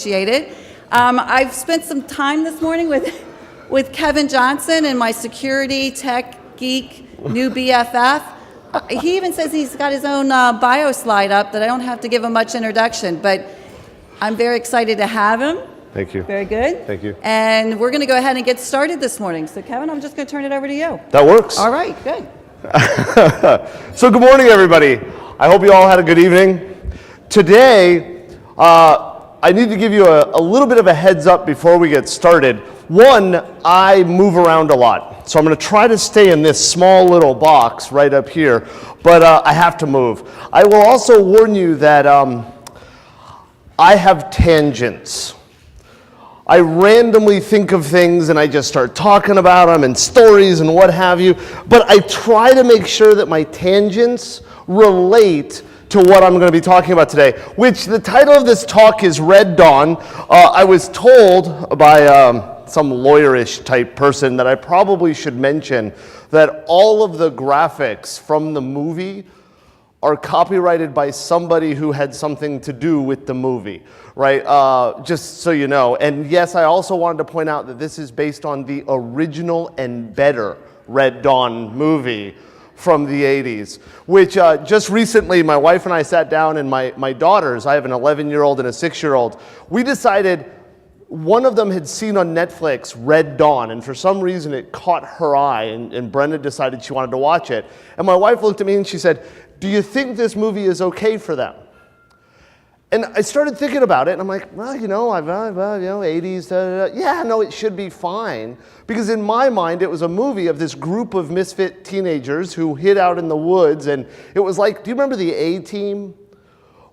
appreciate it. I've spent some time this morning with Kevin Johnson and my security tech geek new BFF. He even says he's got his own bio slide up that I don't have to give him much introduction, but I'm very excited to have him. Thank you. Very good. Thank you. And we're going to go ahead and get started this morning. So Kevin, I'm just going to turn it over to you. That works. All right, good. So good morning, everybody. I hope you all had a good evening. Today, I need to give you a little bit of a heads up before we get started. One, I move around a lot. So I'm going to try to stay in this small little box right up here, but I have to move. I will also warn you that I have tangents. I randomly think of things and I just start talking about them and stories and what have you, but I try to make sure that my tangents relate to what I'm going to be talking about today, which the title of this talk is Red Dawn. I was told by some lawyerish type person that I probably should mention that all of the graphics from the movie are copyrighted by somebody who had something to do with the movie, right? Just so you know. And yes, I also wanted to point out that this is based on the original and better Red Dawn movie from the 80s, which just recently my wife and I sat down and my daughters, I have an 11-year-old and a 6-year-old, we decided one of them had seen on Netflix Red Dawn, and for some reason it caught her eye, and Brenda decided she wanted to watch it. And my wife looked at me and she said, "Do you think this movie is okay for them?" And I started thinking about it, and I'm like, well, you know, 80s, yeah, no, it should be fine. Because in my mind, it was a movie of this group of misfit teenagers who hid out in the woods, and it was like, do you remember the A-Team?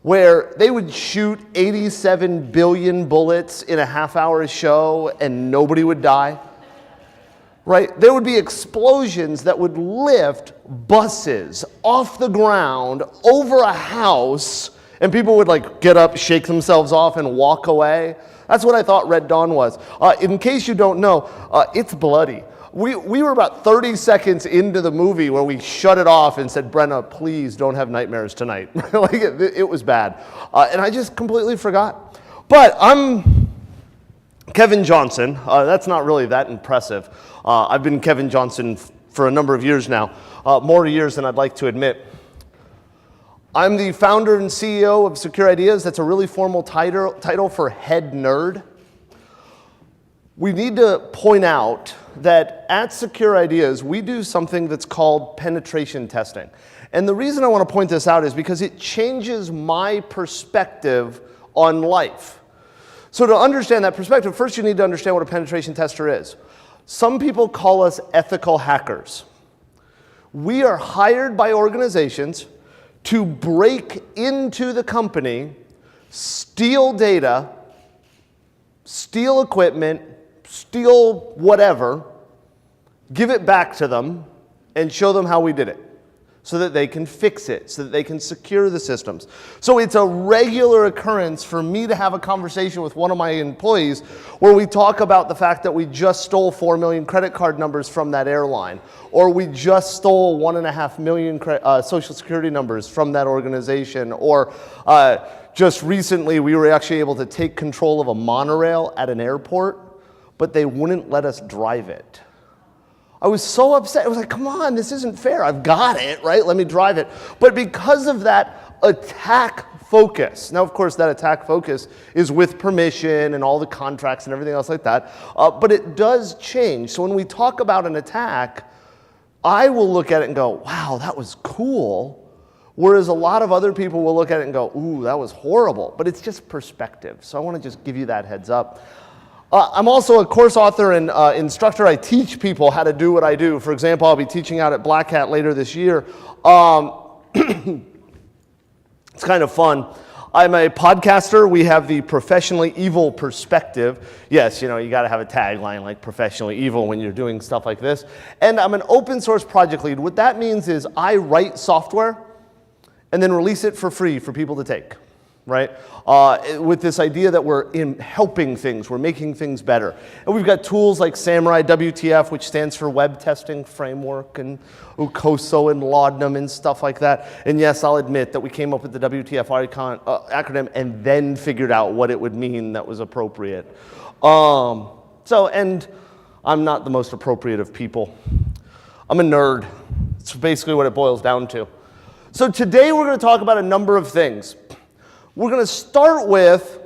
Where they would shoot 87 billion bullets in a half-hour show and nobody would die? Right? There would be explosions that would lift buses off the ground over a house, and people would like get up, shake themselves off, and walk away. That's what I thought Red Dawn was. In case you don't know, it's bloody. We were about 30 seconds into the movie where we shut it off and said, "Brenna, please don't have nightmares tonight." Like it was bad. And I just completely forgot. But I'm Kevin Johnson. That's not really that impressive. I've been Kevin Johnson for a number of years now, more years than I'd like to admit. I'm the founder and CEO of Secure Ideas. That's a really formal title for head nerd. We need to point out that at Secure Ideas, we do something that's called penetration testing. And the reason I want to point this out is because it changes my perspective on life. So to understand that perspective, first you need to understand what a penetration tester is. Some people call us ethical hackers. We are hired by organizations to break into the company, steal data, steal equipment, steal whatever, give it back to them, and show them how we did it so that they can fix it, so that they can secure the systems. So it's a regular occurrence for me to have a conversation with one of my employees where we talk about the fact that we just stole 4 million credit card numbers from that airline, or we just stole 1.5 million social security numbers from that organization, or just recently we were actually able to take control of a monorail at an airport, but they wouldn't let us drive it. I was so upset. I was like, come on, this isn't fair. I've got it, right? Let me drive it. But because of that attack focus, now of course that attack focus is with permission and all the contracts and everything else like that, but it does change. So when we talk about an attack, I will look at it and go, wow, that was cool. Whereas a lot of other people will look at it and go, ooh, that was horrible. But it's just perspective. So I want to just give you that heads up. I'm also a course author and instructor. I teach people how to do what I do. For example, I'll be teaching out at Black Hat later this year. It's kind of fun. I'm a podcaster. We have the professionally evil perspective. Yes, you know, you got to have a tagline like professionally evil when you're doing stuff like this. And I'm an open source project lead. What that means is I write software and then release it for free for people to take. right? With this idea that we're helping things, we're making things better. And we've got tools like Samurai WTF, which stands for Web Testing Framework, and UCOSO and Laudanum and stuff like that. And yes, I'll admit that we came up with the WTF acronym and then figured out what it would mean that was appropriate. And I'm not the most appropriate of people. I'm a nerd. It's basically what it boils down to. So today we're going to talk about a number of things. We're going to start with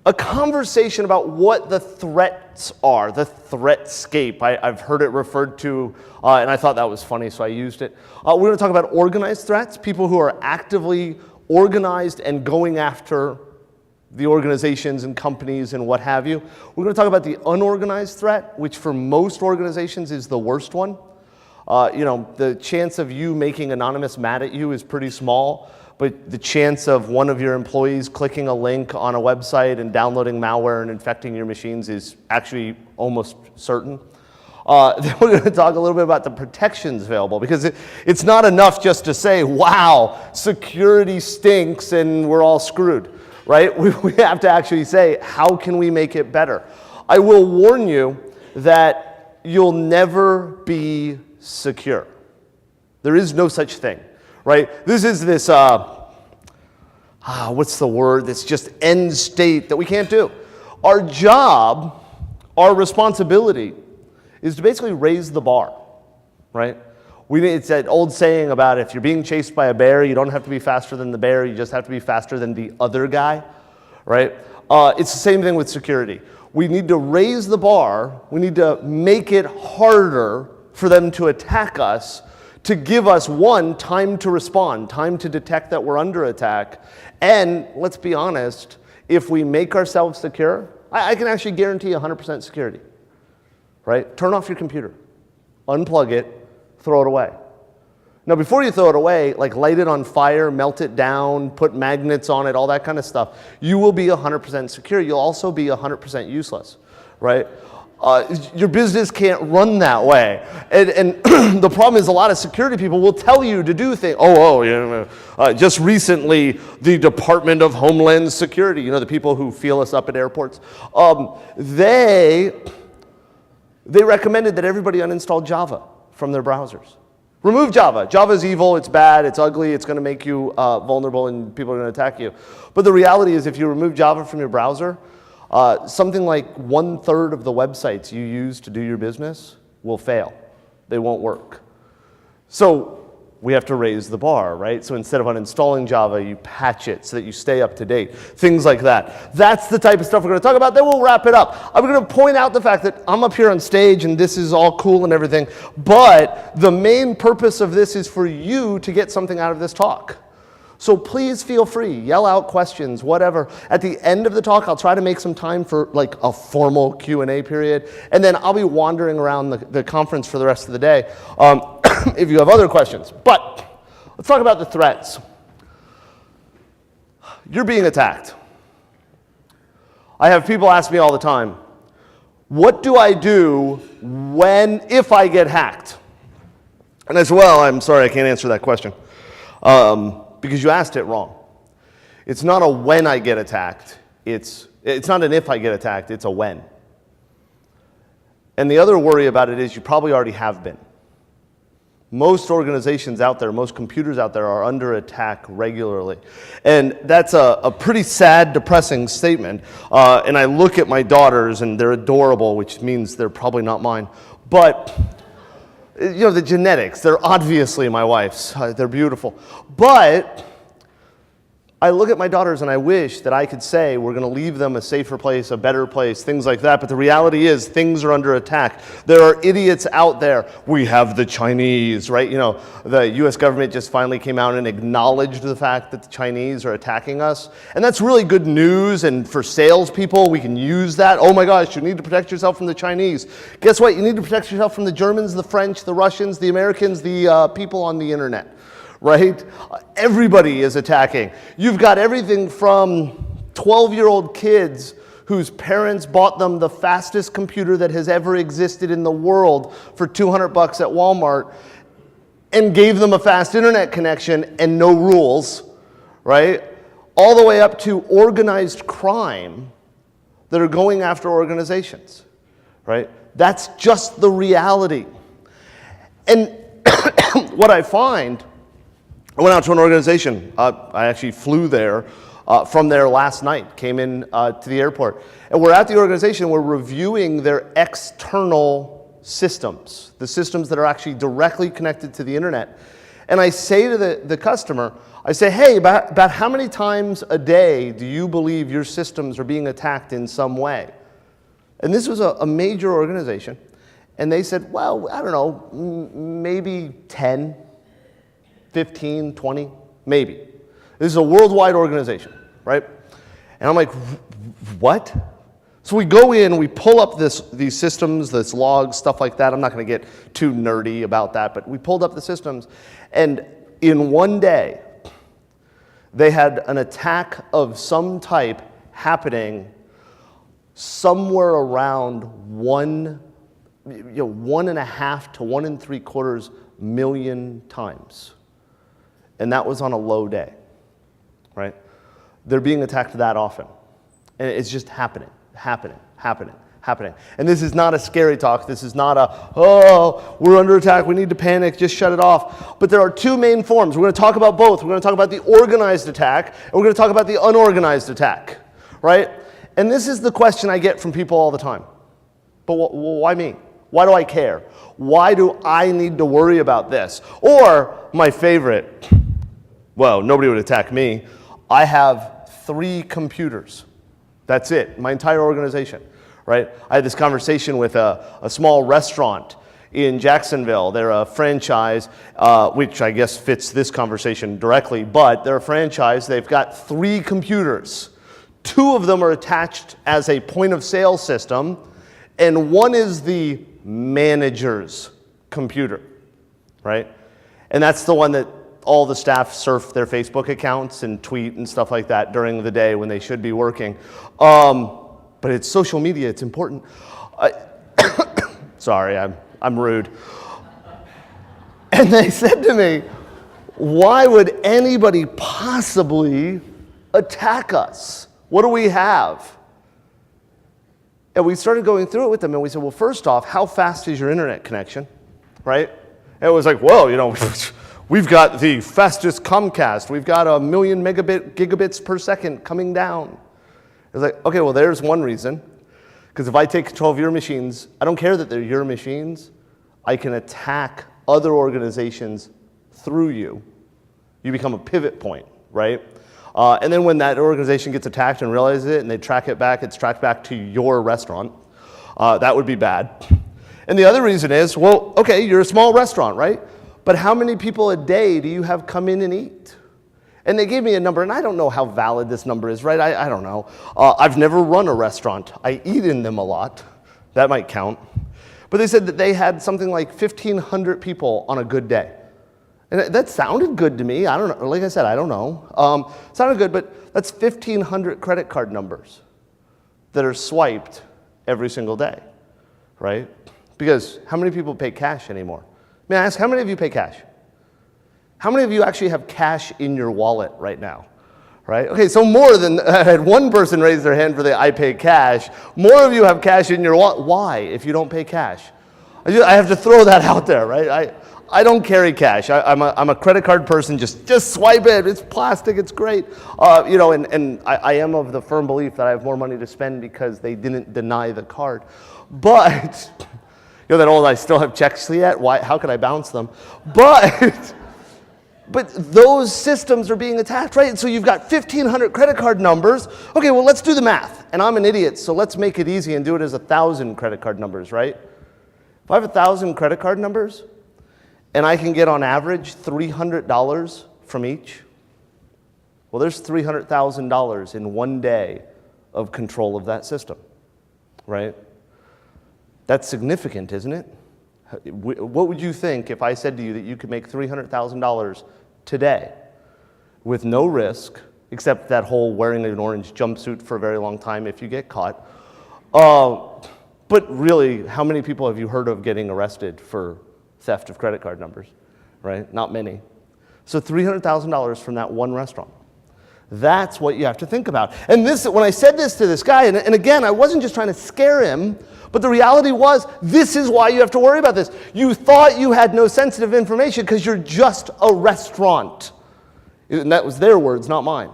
a conversation about what the threats are, the Threatscape. I've heard it referred to, and I thought that was funny, so I used it. We're going to talk about organized threats, people who are actively organized and going after the organizations and companies and what have you. We're going to talk about the unorganized threat, which for most organizations is the worst one. The chance of you making Anonymous mad at you is pretty small, but the chance of one of your employees clicking a link on a website and downloading malware and infecting your machines is actually almost certain. Then we're going to talk a little bit about the protections available, because it's not enough just to say, wow, security stinks and we're all screwed, right? We have to actually say, how can we make it better? I will warn you that you'll never be secure. There is no such thing, right? This is this, what's the word? This just end state that we can't do. Our job, our responsibility is to basically raise the bar, right? It's that old saying about if you're being chased by a bear, you don't have to be faster than the bear, you just have to be faster than the other guy, right? It's the same thing with security. We need to raise the bar, we need to make it harder for them to attack us, to give us, one, time to respond, time to detect that we're under attack, and let's be honest, if we make ourselves secure, I can actually guarantee 100% security, right? Turn off your computer, unplug it, throw it away. Now, before you throw it away, like light it on fire, melt it down, put magnets on it, all that kind of stuff, you will be 100% secure. You'll also be 100% useless, right? Your business can't run that way. And the problem is a lot of security people will tell you to do things. Just recently, the Department of Homeland Security, the people who feel us up at airports, they recommended that everybody uninstall Java from their browsers. Remove Java. Java's evil, it's bad, it's ugly, it's going to make you vulnerable and people are going to attack you. But the reality is if you remove Java from your browser, something like 1/3 of the websites you use to do your business will fail. They won't work. So we have to raise the bar, right? So instead of uninstalling Java, you patch it so that you stay up to date. Things like that. That's the type of stuff we're going to talk about. Then we'll wrap it up. I'm going to point out the fact that I'm up here on stage and this is all cool and everything, but the main purpose of this is for you to get something out of this talk. So please feel free, yell out questions, whatever. At the end of the talk, I'll try to make some time for like a formal Q&A period, and then I'll be wandering around the conference for the rest of the day if you have other questions. But let's talk about the threats. You're being attacked. I have people ask me all the time, what do I do if I get hacked? And I say, well, I'm sorry, I can't answer that question. Because you asked it wrong. It's not a when I get attacked. It's not an if I get attacked, it's a when. And the other worry about it is you probably already have been. Most organizations out there, most computers out there are under attack regularly. And that's a pretty sad, depressing statement. And I look at my daughters and they're adorable, which means they're probably not mine. But the genetics, they're obviously my wife's. They're beautiful. But I look at my daughters and I wish that I could say we're going to leave them a safer place, a better place, things like that. But the reality is things are under attack. There are idiots out there. We have the Chinese, right? The U.S. government just finally came out and acknowledged the fact that the Chinese are attacking us. And that's really good news. And for salespeople, we can use that. Oh my gosh, you need to protect yourself from the Chinese. Guess what? You need to protect yourself from the Germans, the French, the Russians, the Americans, the people on the internet. Right? Everybody is attacking. You've got everything from 12-year-old kids whose parents bought them the fastest computer that has ever existed in the world for $200 at Walmart and gave them a fast internet connection and no rules, right? all the way up to organized crime that are going after organizations, right? That's just the reality. And what I find, I went out to an organization. I actually flew there from there last night, came in to the airport. And we're at the organization, we're reviewing their external systems, the systems that are actually directly connected to the internet. And I say to the customer, I say, hey, about how many times a day do you believe your systems are being attacked in some way? And this was a major organization. And they said, well, I don't know, maybe 10, 15, 20, maybe. This is a worldwide organization, right? And I'm like, what? So we go in, we pull up these systems, this logs, stuff like that. I'm not going to get too nerdy about that, but we pulled up the systems. And in one day, they had an attack of some type happening somewhere around 1.5 to 1.75 million times. And that was on a low day, right? They're being attacked that often. And it's just happening. And this is not a scary talk. This is not oh, we're under attack, we need to panic, just shut it off. But there are two main forms. We're going to talk about both. We're going to talk about the organized attack, and we're going to talk about the unorganized attack, right? And this is the question I get from people all the time. But why me? Why do I care? Why do I need to worry about this? Or, my favorite, well, nobody would attack me. I have 3 computers. That's it, my entire organization, right? I had this conversation with a small restaurant in Jacksonville. They're a franchise, which I guess fits this conversation directly, but they're a franchise. They've got 3 computers. 2 of them are attached as a point of sale system, and one is the manager's computer, right? And that's the one that all the staff surf their Facebook accounts and tweet and stuff like that during the day when they should be working. But it's social media, it's important. Sorry, I'm rude. And they said to me, why would anybody possibly attack us? What do we have? And we started going through it with them, and we said, well, first off, how fast is your internet connection, right? And it was like, well, we've got the fastest Comcast. We've got 1 million gigabits per second coming down. It's like, okay, well, there's one reason. Because if I take control of your machines, I don't care that they're your machines. I can attack other organizations through you. You become a pivot point, right? And then when that organization gets attacked and realizes it and they track it back, it's tracked back to your restaurant. That would be bad. And the other reason is, well, okay, you're a small restaurant, right? But how many people a day do you have come in and eat? And they gave me a number, and I don't know how valid this number is, right? I don't know. I've never run a restaurant. I eat in them a lot. That might count. But they said that they had something like 1,500 people on a good day. And that sounded good to me. I don't know. Like I said, I don't know. Sounded good, but that's 1,500 credit card numbers that are swiped every single day, right? Because how many people pay cash anymore? May I ask, how many of you pay cash? How many of you actually have cash in your wallet right now? Right? Okay, so more than, I had one person raise their hand for the I pay cash. More of you have cash in your wallet. Why, if you don't pay cash? I have to throw that out there, right? I don't carry cash. I'm a credit card person. Just swipe it. It's plastic. It's great. And I am of the firm belief that I have more money to spend because they didn't deny the card. But, that old, I still have checks yet? Why? How could I bounce them? But those systems are being attacked, right? And so you've got 1,500 credit card numbers. Okay, well, let's do the math. And I'm an idiot, so let's make it easy and do it as 1,000 credit card numbers, right? If I have 1,000 credit card numbers, and I can get on average $300 from each, well, there's $300,000 in one day of control of that system, right? That's significant, isn't it? What would you think if I said to you that you could make $300,000 today with no risk, except that whole wearing an orange jumpsuit for a very long time if you get caught? But really, how many people have you heard of getting arrested for theft of credit card numbers, right? Not many. So $300,000 from that one restaurant. That's what you have to think about. And this, when I said this to this guy, and again, I wasn't just trying to scare him, but the reality was, this is why you have to worry about this. You thought you had no sensitive information because you're just a restaurant. And that was their words, not mine.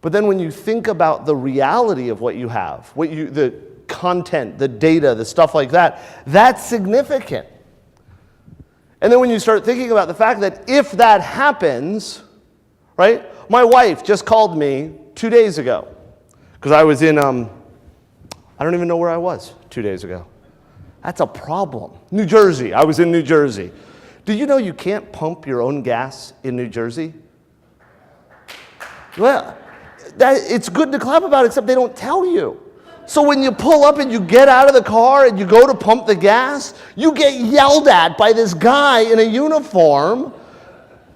But then when you think about the reality of what you have, the content, the data, the stuff like that, that's significant. And then when you start thinking about the fact that if that happens, right? My wife just called me 2 days ago because I was in, I don't even know where I was 2 days ago. That's a problem. New Jersey. I was in New Jersey. Do you know you can't pump your own gas in New Jersey? Well, it's good to clap about, except they don't tell you. So when you pull up and you get out of the car and you go to pump the gas, you get yelled at by this guy in a uniform.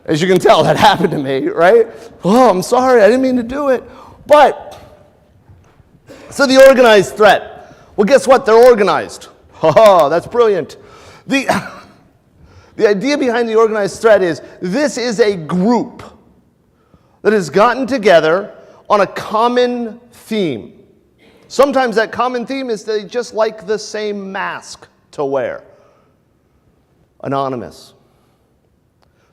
As you can tell, that happened to me, right? Oh, I'm sorry, I didn't mean to do it. But, so the organized threat. Well, guess what? They're organized. Oh, that's brilliant. The idea behind the organized threat is this is a group that has gotten together on a common theme. Sometimes that common theme is they just like the same mask to wear. Anonymous.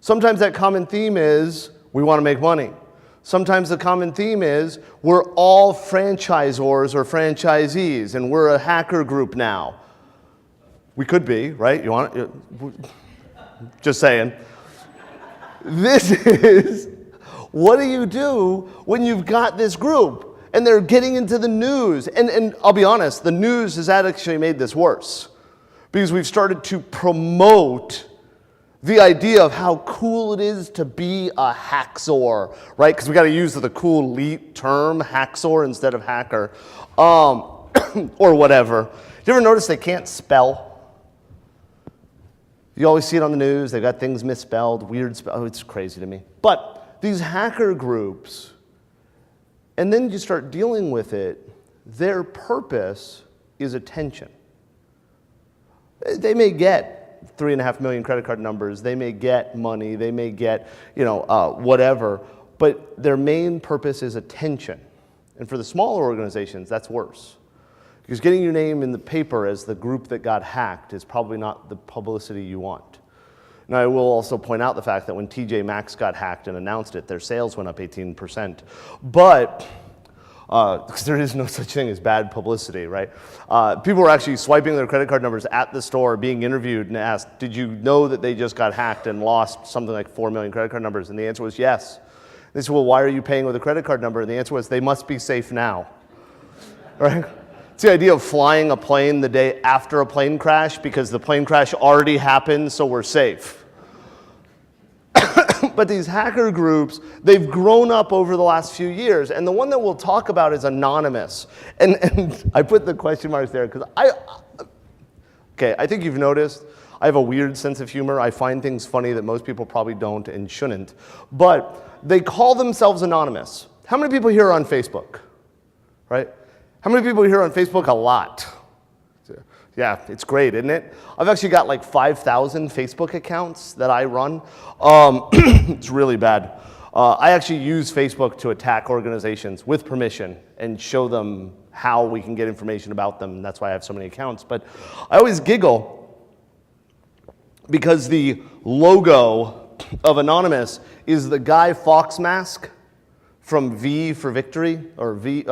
Sometimes that common theme is we want to make money. Sometimes the common theme is we're all franchisors or franchisees and we're a hacker group now. We could be, right? You want it? Just saying. This is, what do you do when you've got this group and they're getting into the news? And I'll be honest, the news has actually made this worse because we've started to promote the idea of how cool it is to be a hacksaw, right? Because we got to use the cool elite term, hacksaw, instead of hacker, or whatever. You ever notice they can't spell? You always see it on the news. They've got things misspelled, weird spell. Oh, it's crazy to me. But these hacker groups, and then you start dealing with it, their purpose is attention. They may get 3.5 million credit card numbers, they may get money, they may get, whatever, but their main purpose is attention. And for the smaller organizations, that's worse. Because getting your name in the paper as the group that got hacked is probably not the publicity you want. Now, I will also point out the fact that when TJ Maxx got hacked and announced it, their sales went up 18%. But, because there is no such thing as bad publicity, right? People were actually swiping their credit card numbers at the store, being interviewed and asked, did you know that they just got hacked and lost something like 4 million credit card numbers? And the answer was yes. They said, well, why are you paying with a credit card number? And the answer was, they must be safe now, right? It's the idea of flying a plane the day after a plane crash because the plane crash already happened, so we're safe. But these hacker groups, they've grown up over the last few years. And the one that we'll talk about is anonymous. And I put the question marks there because I think you've noticed I have a weird sense of humor. I find things funny that most people probably don't and shouldn't. But they call themselves anonymous. How many people here are on Facebook? Right? How many people here on Facebook? A lot. Yeah, it's great, isn't it? I've actually got like 5,000 Facebook accounts that I run. It's really bad. I actually use Facebook to attack organizations with permission and show them how we can get information about them. That's why I have so many accounts. But I always giggle because the logo of Anonymous is the Guy Fawkes mask from V for Victory, or V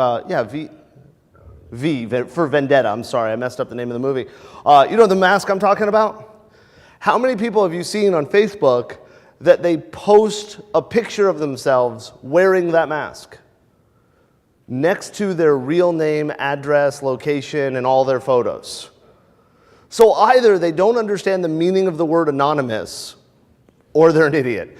for Vendetta. I'm sorry, I messed up the name of the movie. You know the mask I'm talking about? How many people have you seen on Facebook that they post a picture of themselves wearing that mask next to their real name, address, location, and all their photos? So either they don't understand the meaning of the word anonymous, or they're an idiot,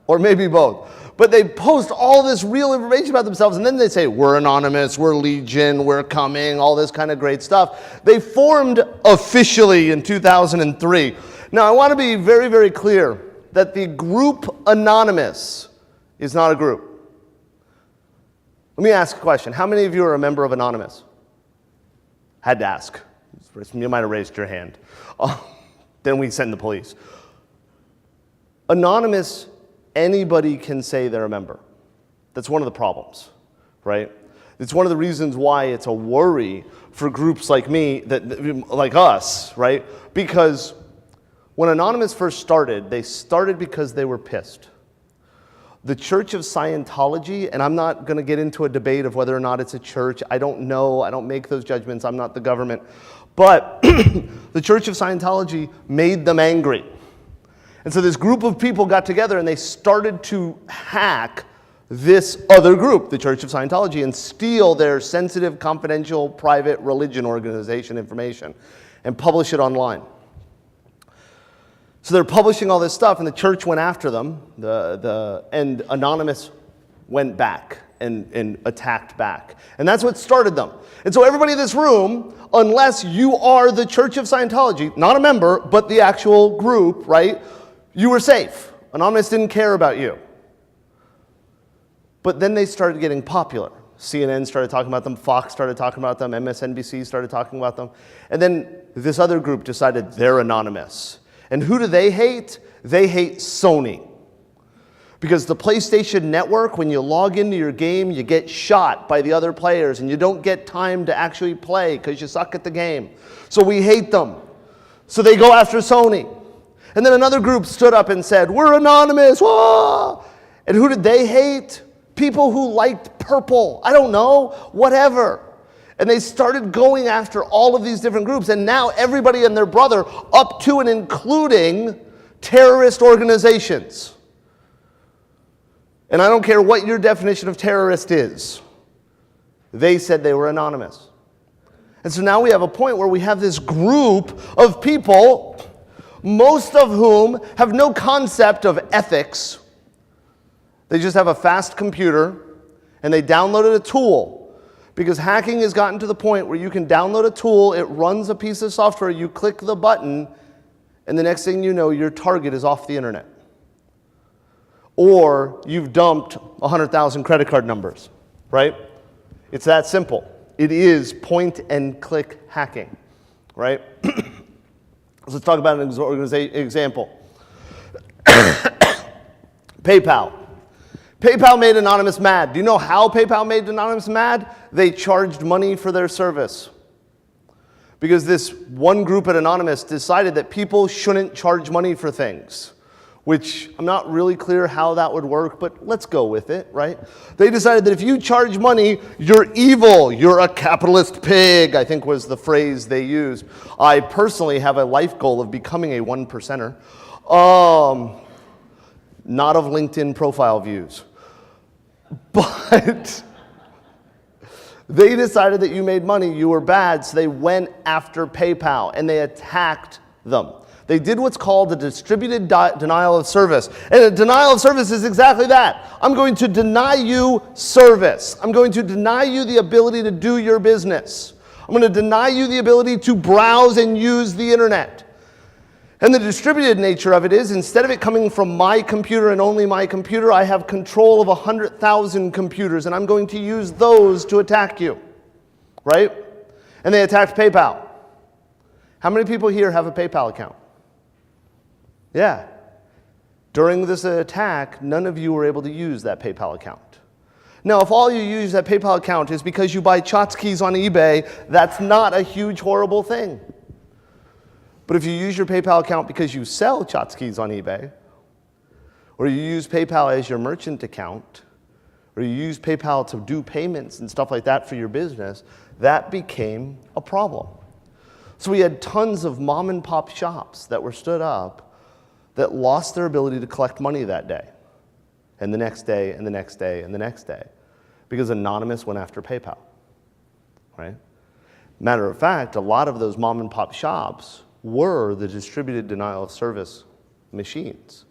or maybe both. But they post all this real information about themselves, and then they say, we're anonymous, we're Legion, we're coming, all this kind of great stuff. They formed officially in 2003. Now, I want to be very, very clear that the group Anonymous is not a group. Let me ask a question. How many of you are a member of Anonymous? Had to ask. You might have raised your hand. Then we send the police. Anonymous anybody can say they're a member. That's one of the problems, right? It's one of the reasons why it's a worry for groups like me, like us, right? Because when Anonymous first started, they started because they were pissed. The Church of Scientology, and I'm not going to get into a debate of whether or not it's a church. I don't know. I don't make those judgments. I'm not the government. But the Church of Scientology made them angry. And so this group of people got together and they started to hack this other group, the Church of Scientology, and steal their sensitive, confidential, private religion organization information and publish it online. So they're publishing all this stuff, and the church went after them, and Anonymous went back and attacked back. And that's what started them. And so everybody in this room, unless you are the Church of Scientology, not a member, but the actual group, right, you were safe. Anonymous didn't care about you. But then they started getting popular. CNN started talking about them, Fox started talking about them, MSNBC started talking about them. And then this other group decided they're anonymous. And who do they hate? They hate Sony. Because the PlayStation Network, when you log into your game, you get shot by the other players and you don't get time to actually play because you suck at the game. So we hate them. So they go after Sony. And then another group stood up and said, we're anonymous. Wah! And who did they hate? People who liked purple. I don't know, whatever. And they started going after all of these different groups. And now everybody and their brother, up to and including terrorist organizations. And I don't care what your definition of terrorist is. They said they were anonymous. And so now we have a point where we have this group of people, most of whom have no concept of ethics. They just have a fast computer, and they downloaded a tool. Because hacking has gotten to the point where you can download a tool, it runs a piece of software, you click the button, and the next thing you know, your target is off the internet. Or you've dumped 100,000 credit card numbers, right? It's that simple. It is point-and-click hacking, right? So let's talk about an example. PayPal. PayPal made Anonymous mad. Do you know how PayPal made Anonymous mad? They charged money for their service. Because this one group at Anonymous decided that people shouldn't charge money for things, which I'm not really clear how that would work, but let's go with it, right? They decided that if you charge money, you're evil, you're a capitalist pig, I think was the phrase they used. I personally have a life goal of becoming a 1%er. Not of LinkedIn profile views. But they decided that you made money, you were bad, so they went after PayPal and they attacked them. They did what's called a distributed denial of service. And a denial of service is exactly that. I'm going to deny you service. I'm going to deny you the ability to do your business. I'm going to deny you the ability to browse and use the internet. And the distributed nature of it is, instead of it coming from my computer and only my computer, I have control of 100,000 computers, and I'm going to use those to attack you, right? And they attacked PayPal. How many people here have a PayPal account? Yeah. During this attack, none of you were able to use that PayPal account. Now, if all you use that PayPal account is because you buy tchotchkes on eBay, that's not a huge, horrible thing. But if you use your PayPal account because you sell tchotchkes on eBay, or you use PayPal as your merchant account, or you use PayPal to do payments and stuff like that for your business, that became a problem. So we had tons of mom and pop shops that were stood up that lost their ability to collect money that day, and the next day, and the next day, and the next day, because Anonymous went after PayPal, right? Matter of fact, a lot of those mom and pop shops were the distributed denial of service machines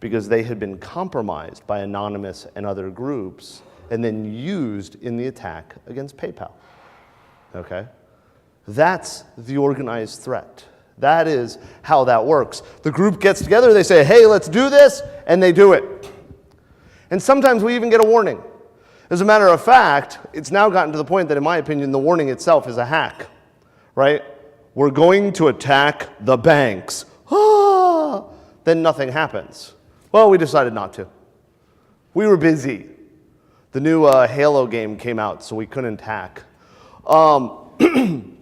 because they had been compromised by Anonymous and other groups and then used in the attack against PayPal, okay? That's the organized threat. That is how that works. The group gets together, they say, hey, let's do this, and they do it. And sometimes we even get a warning. As a matter of fact, it's now gotten to the point that, in my opinion, the warning itself is a hack, right? We're going to attack the banks. Then nothing happens. Well, we decided not to. We were busy. The new Halo game came out, so we couldn't hack. And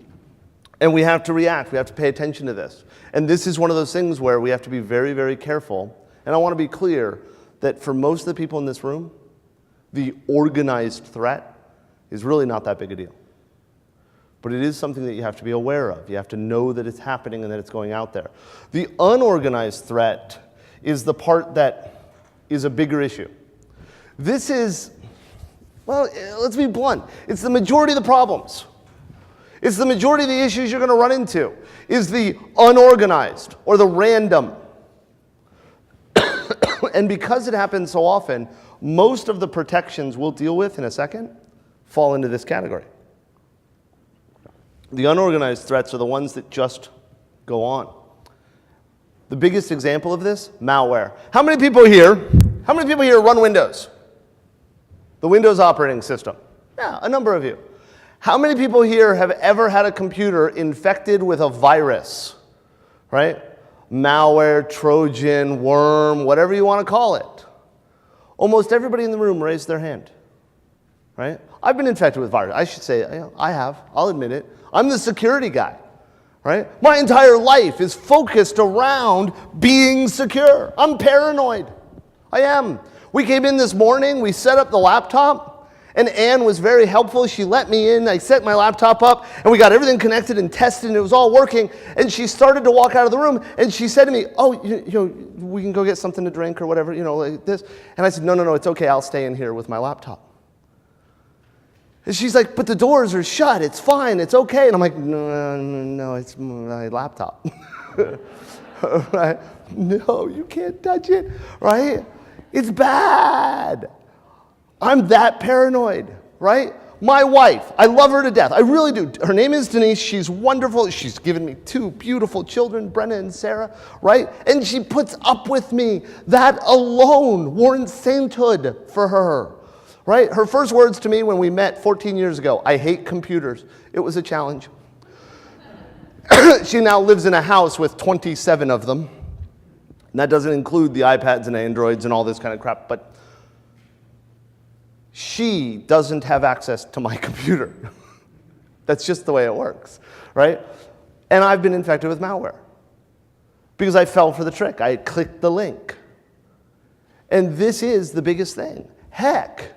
we have to react. We have to pay attention to this. And this is one of those things where we have to be very, very careful. And I want to be clear that for most of the people in this room, the organized threat is really not that big a deal. But it is something that you have to be aware of. You have to know that it's happening and that it's going out there. The unorganized threat is the part that is a bigger issue. This is, well, let's be blunt. It's the majority of the problems. It's the majority of the issues you're going to run into, is the unorganized or the random. And because it happens so often, most of the protections we'll deal with in a second fall into this category. The unorganized threats are the ones that just go on. The biggest example of this, malware. How many people here run Windows? The Windows operating system. Yeah, a number of you. How many people here have ever had a computer infected with a virus, right? Malware, Trojan, worm, whatever you want to call it. Almost everybody in the room raised their hand, right? I've been infected with virus. I should say, I have. I'll admit it. I'm the security guy, right? My entire life is focused around being secure. I'm paranoid. I am. We came in this morning, we set up the laptop, and Ann was very helpful. She let me in. I set my laptop up, and we got everything connected and tested, and it was all working. And she started to walk out of the room, and she said to me, "Oh, you know, we can go get something to drink or whatever, like this." And I said, "No, it's okay. I'll stay in here with my laptop." And she's like, "But the doors are shut. It's fine. It's okay." And I'm like, "No, it's my laptop." Right? No, you can't touch it. Right? It's bad. I'm that paranoid, right? My wife, I love her to death. I really do. Her name is Denise. She's wonderful. She's given me 2 beautiful children, Brenna and Sarah, right? And she puts up with me. That alone warrants sainthood for her, right? Her first words to me when we met 14 years ago, "I hate computers." It was a challenge. She now lives in a house with 27 of them. And that doesn't include the iPads and Androids and all this kind of crap, but she doesn't have access to my computer. That's just the way it works, right? And I've been infected with malware because I fell for the trick. I clicked the link. And this is the biggest thing. Heck,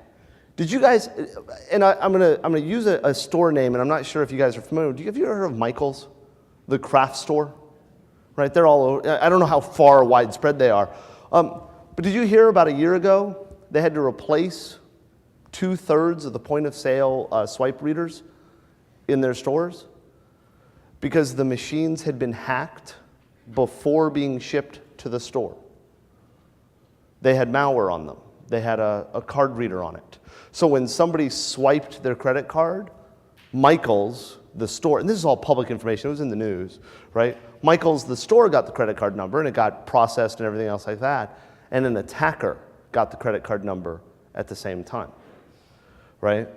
did you guys, and I'm gonna use a store name, and I'm not sure if you guys are familiar. Have you ever heard of Michael's, the craft store? Right, they're all over. I don't know how far widespread they are. But did you hear about a year ago, they had to replace 2/3 of the point of sale swipe readers in their stores because the machines had been hacked before being shipped to the store. They had malware on them. They had a card reader on it. So when somebody swiped their credit card, Michael's, the store, and this is all public information, it was in the news, right? Michael's, the store, got the credit card number and it got processed and everything else like that, and an attacker got the credit card number at the same time. Right?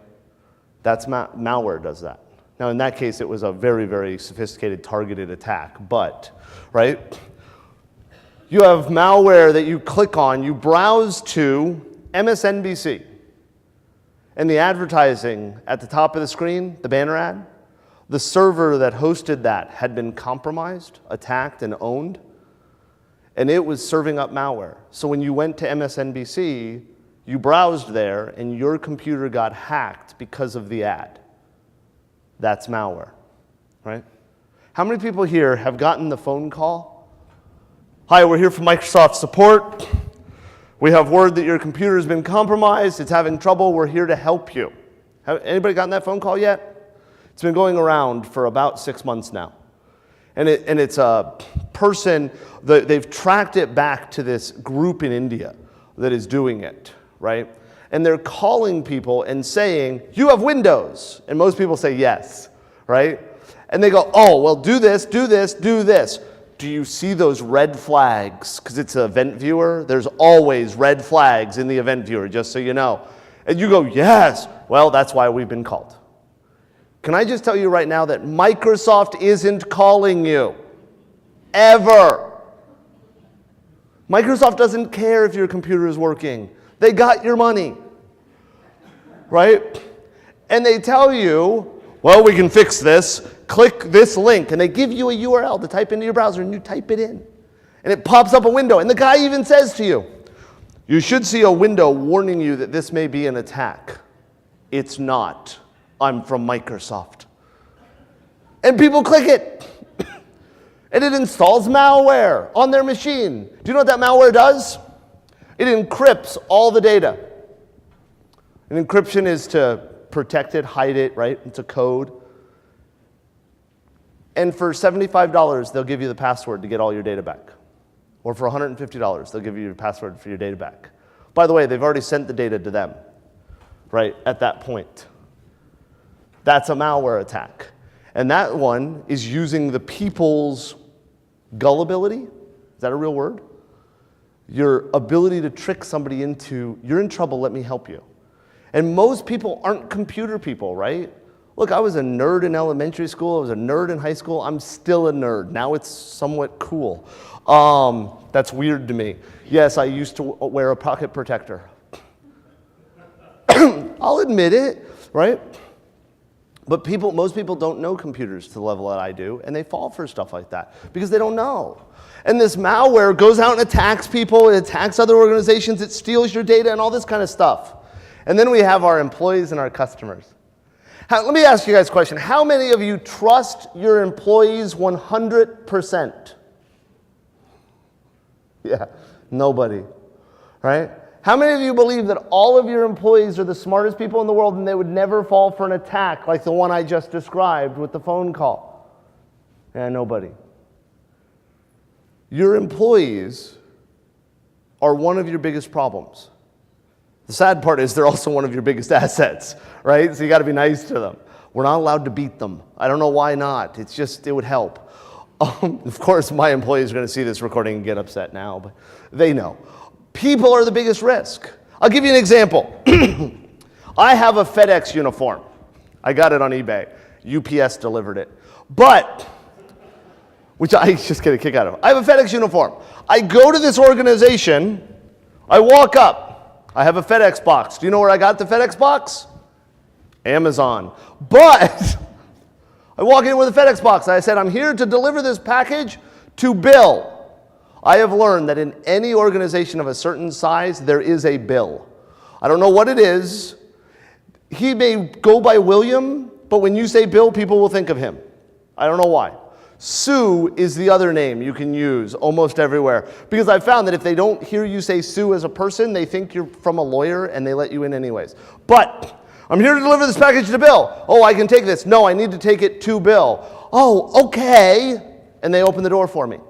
That's malware does that. Now, in that case, it was a very, very sophisticated targeted attack, but, right? You have malware that you click on, you browse to MSNBC, and the advertising at the top of the screen, the banner ad, the server that hosted that had been compromised, attacked, and owned, and it was serving up malware. So when you went to MSNBC, you browsed there, and your computer got hacked because of the ad. That's malware, right? How many people here have gotten the phone call? "Hi, we're here from Microsoft support. We have word that your computer has been compromised. It's having trouble. We're here to help you." Anybody gotten that phone call yet? It's been going around for about 6 months now. And it's a person, they've tracked it back to this group in India that is doing it. Right? And they're calling people and saying, "You have Windows." And most people say yes, right? And they go, "Oh, well, do this, do this, do this." Do you see those red flags? Because it's an event viewer. There's always red flags in the event viewer, just so you know. And you go, "Yes." Well, that's why we've been called. Can I just tell you right now that Microsoft isn't calling you? Ever. Microsoft doesn't care if your computer is working. They got your money, right? And they tell you, well, we can fix this. Click this link. And they give you a URL to type into your browser, and you type it in. And it pops up a window. And the guy even says to you, you should see a window warning you that this may be an attack. It's not. I'm from Microsoft. And people click it. And it installs malware on their machine. Do you know what that malware does? It encrypts all the data. And encryption is to protect it, hide it, right? It's a code. And for $75, they'll give you the password to get all your data back. Or for $150, they'll give you your password for your data back. By the way, they've already sent the data to them, right, at that point. That's a malware attack. And that one is using the people's gullibility. Is that a real word? Your ability to trick somebody into, you're in trouble, let me help you. And most people aren't computer people, right? Look, I was a nerd in elementary school. I was a nerd in high school. I'm still a nerd. Now it's somewhat cool. That's weird to me. Yes, I used to wear a pocket protector. I'll admit it, right? But most people don't know computers to the level that I do, and they fall for stuff like that because they don't know. And this malware goes out and attacks people, it attacks other organizations, it steals your data and all this kind of stuff. And then we have our employees and our customers. Let me ask you guys a question. How many of you trust your employees 100%? Yeah, nobody, right? How many of you believe that all of your employees are the smartest people in the world and they would never fall for an attack like the one I just described with the phone call? Yeah, nobody. Your employees are one of your biggest problems. The sad part is they're also one of your biggest assets, right? So you got to be nice to them. We're not allowed to beat them. I don't know why not. It's just, it would help. Of course, my employees are going to see this recording and get upset now, but they know. People are the biggest risk. I'll give you an example. I have a FedEx uniform. I got it on eBay. UPS delivered it. But, which I just get a kick out of. I have a FedEx uniform. I go to this organization. I walk up. I have a FedEx box. Do you know where I got the FedEx box? Amazon. But I walk in with a FedEx box. I said, I'm here to deliver this package to Bill. I have learned that in any organization of a certain size, there is a Bill. I don't know what it is. He may go by William, but when you say Bill, people will think of him. I don't know why. Sue is the other name you can use almost everywhere. Because I found that if they don't hear you say Sue as a person, they think you're from a lawyer and they let you in anyways. But I'm here to deliver this package to Bill. Oh, I can take this. No, I need to take it to Bill. Oh, okay. And they open the door for me.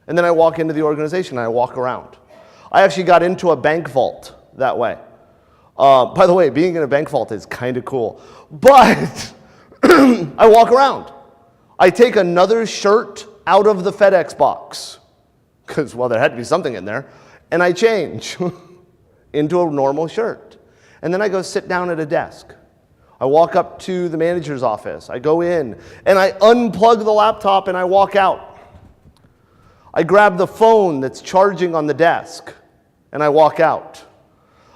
And then I walk into the organization and I walk around. I actually got into a bank vault that way. By the way, being in a bank vault is kind of cool. But I walk around. I take another shirt out of the FedEx box. Because, well, there had to be something in there. And I change into a normal shirt. And then I go sit down at a desk. I walk up to the manager's office. I go in and I unplug the laptop and I walk out. I grab the phone that's charging on the desk, and I walk out.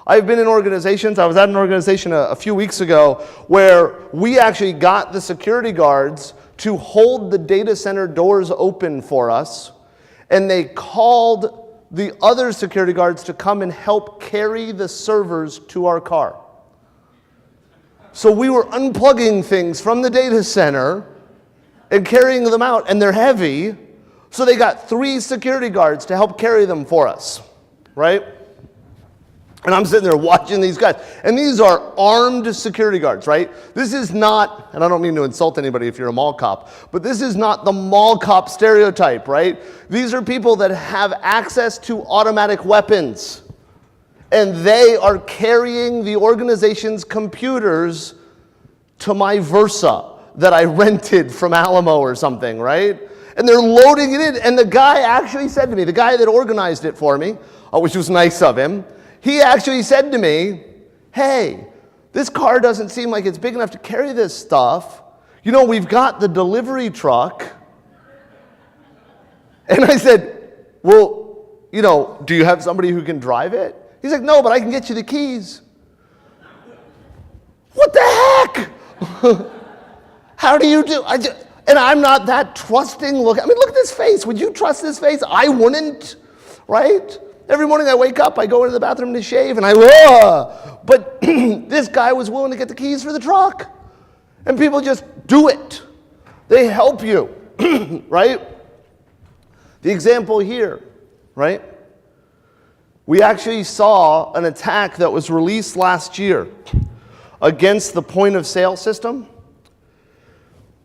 I've been in organizations, I was at an organization a few weeks ago where we actually got the security guards to hold the data center doors open for us, and they called the other security guards to come and help carry the servers to our car. So we were unplugging things from the data center and carrying them out, and they're heavy. So they got 3 security guards to help carry them for us, right? And I'm sitting there watching these guys. And these are armed security guards, right? This is not, and I don't mean to insult anybody if you're a mall cop, but this is not the mall cop stereotype, right? These are people that have access to automatic weapons. And they are carrying the organization's computers to my Versa that I rented from Alamo or something, right? And they're loading it in. And the guy actually said to me, the guy that organized it for me, which was nice of him, he actually said to me, hey, this car doesn't seem like it's big enough to carry this stuff. You know, we've got the delivery truck. And I said, well, do you have somebody who can drive it? He's like, no, but I can get you the keys. What the heck? How do you do? And I'm not that trusting. Look at this face. Would you trust this face? I wouldn't, right? Every morning I wake up, I go into the bathroom to shave, and but this guy was willing to get the keys for the truck. And people just do it. They help you, right? The example here, right? We actually saw an attack that was released last year against the point of sale system,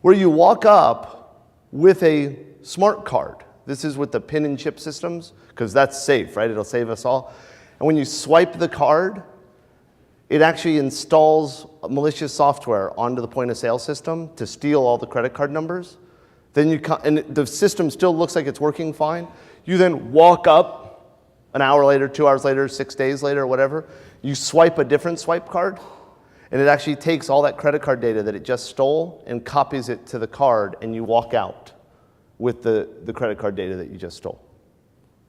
where you walk up with a smart card. This is with the pin and chip systems, because that's safe, right? It'll save us all. And when you swipe the card, it actually installs malicious software onto the point of sale system to steal all the credit card numbers. Then and the system still looks like it's working fine. You then walk up an hour later, 2 hours later, 6 days later, or whatever. You swipe a different swipe card, and it actually takes all that credit card data that it just stole and copies it to the card, and you walk out with the credit card data that you just stole,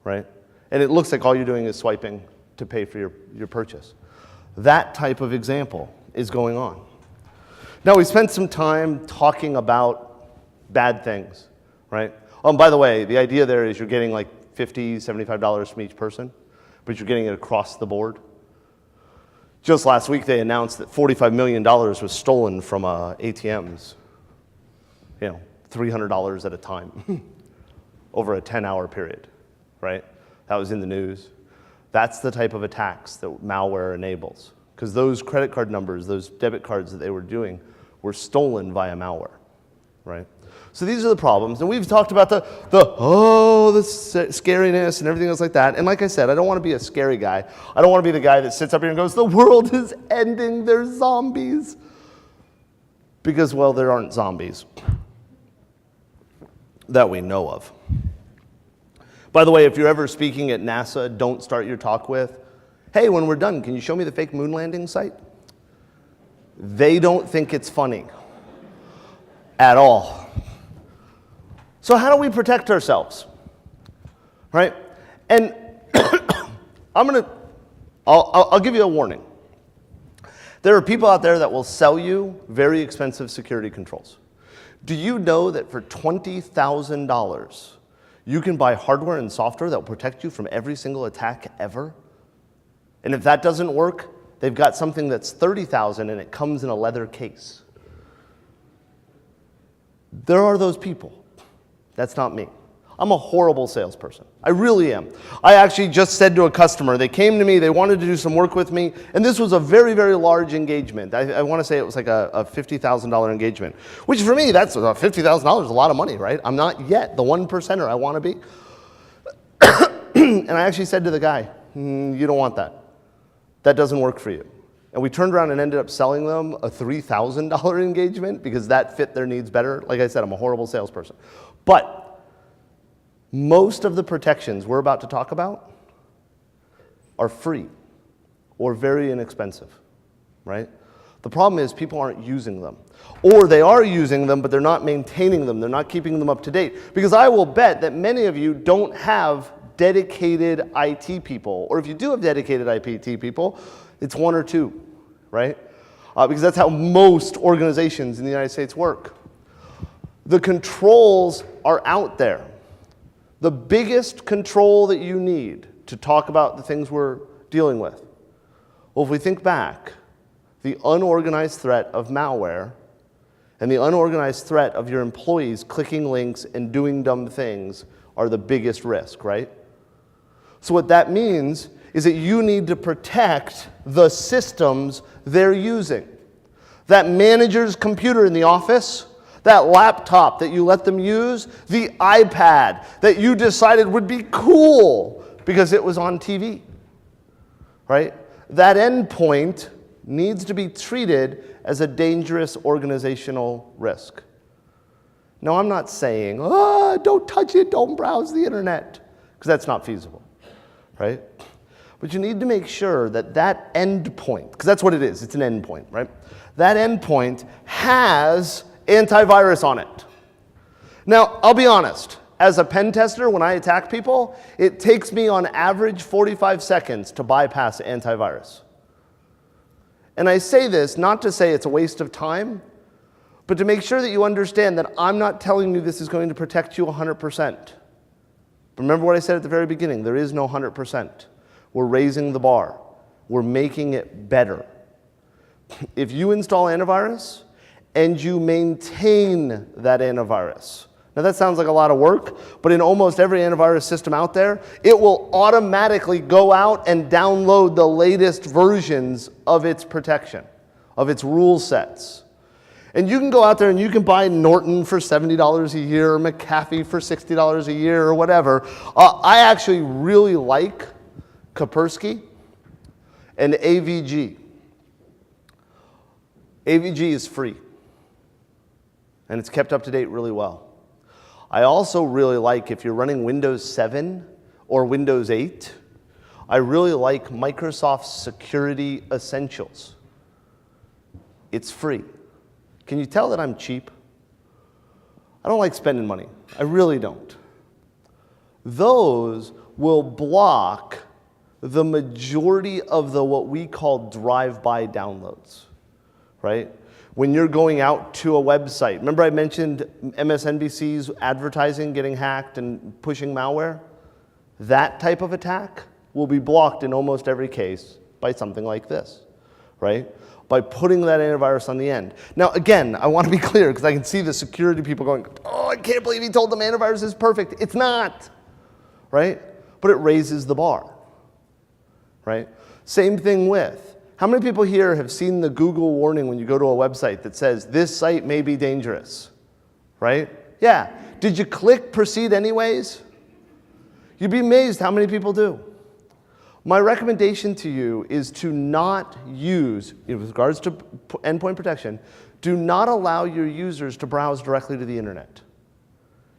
right? And it looks like all you're doing is swiping to pay for your purchase. That type of example is going on. Now, we spent some time talking about bad things, right? By the way, the idea there is you're getting like $50, $75 from each person, but you're getting it across the board. Just last week, they announced that $45 million was stolen from ATMs, $300 at a time over a 10-hour period, right? That was in the news. That's the type of attacks that malware enables, because those credit card numbers, those debit cards that they were doing were stolen via malware, right? So these are the problems, and we've talked about the scariness and everything else like that. And like I said, I don't want to be a scary guy. I don't want to be the guy that sits up here and goes, the world is ending, there's zombies. Because, well, there aren't zombies that we know of. By the way, if you're ever speaking at NASA, don't start your talk with, hey, when we're done, can you show me the fake moon landing site? They don't think it's funny at all. So how do we protect ourselves, right? And I'll give you a warning. There are people out there that will sell you very expensive security controls. Do you know that for $20,000, you can buy hardware and software that will protect you from every single attack ever? And if that doesn't work, they've got something that's $30,000 and it comes in a leather case. There are those people. That's not me. I'm a horrible salesperson. I really am. I actually just said to a customer, they came to me, they wanted to do some work with me, and this was a very, very large engagement. I want to say it was like a $50,000 engagement, which for me, that's $50,000 is a lot of money, right? I'm not yet the 1%er I want to be. And I actually said to the guy, you don't want that. That doesn't work for you. And we turned around and ended up selling them a $3,000 engagement because that fit their needs better. Like I said, I'm a horrible salesperson. But most of the protections we're about to talk about are free or very inexpensive, right? The problem is people aren't using them. Or they are using them, but they're not maintaining them. They're not keeping them up to date. Because I will bet that many of you don't have dedicated IT people. Or if you do have dedicated IT people, it's one or two, right? Because that's how most organizations in the United States work. The controls are out there. The biggest control that you need to talk about the things we're dealing with. Well, if we think back, the unorganized threat of malware and the unorganized threat of your employees clicking links and doing dumb things are the biggest risk, right? So what that means is that you need to protect the systems they're using. That manager's computer in the office, that laptop that you let them use, the iPad that you decided would be cool because it was on TV, right? That endpoint needs to be treated as a dangerous organizational risk. Now, I'm not saying, don't touch it, don't browse the internet, because that's not feasible, right? But you need to make sure that that endpoint, because that's what it is, it's an endpoint, right? That endpoint has antivirus on it. Now, I'll be honest, as a pen tester, when I attack people, it takes me on average 45 seconds to bypass antivirus. And I say this not to say it's a waste of time, but to make sure that you understand that I'm not telling you this is going to protect you 100%. Remember what I said at the very beginning, there is no 100%. We're raising the bar. We're making it better. If you install antivirus and you maintain that antivirus, now that sounds like a lot of work, but in almost every antivirus system out there, it will automatically go out and download the latest versions of its protection, of its rule sets. And you can go out there and you can buy Norton for $70 a year, or McAfee for $60 a year, or whatever. I actually really like Kaspersky and AVG. AVG is free, and it's kept up to date really well. I also really like, if you're running Windows 7 or Windows 8, I really like Microsoft's Security Essentials. It's free. Can you tell that I'm cheap? I don't like spending money. I really don't. Those will block the majority of the what we call drive-by downloads, right? When you're going out to a website, remember I mentioned MSNBC's advertising getting hacked and pushing malware? That type of attack will be blocked in almost every case by something like this, right? By putting that antivirus on the end. Now again, I want to be clear because I can see the security people going, oh, I can't believe he told them antivirus is perfect. It's not, right? But it raises the bar, right? Same thing with, how many people here have seen the Google warning when you go to a website that says, this site may be dangerous, right? Yeah. Did you click proceed anyways? You'd be amazed how many people do. My recommendation to you is to not use, with regards to endpoint protection, do not allow your users to browse directly to the internet.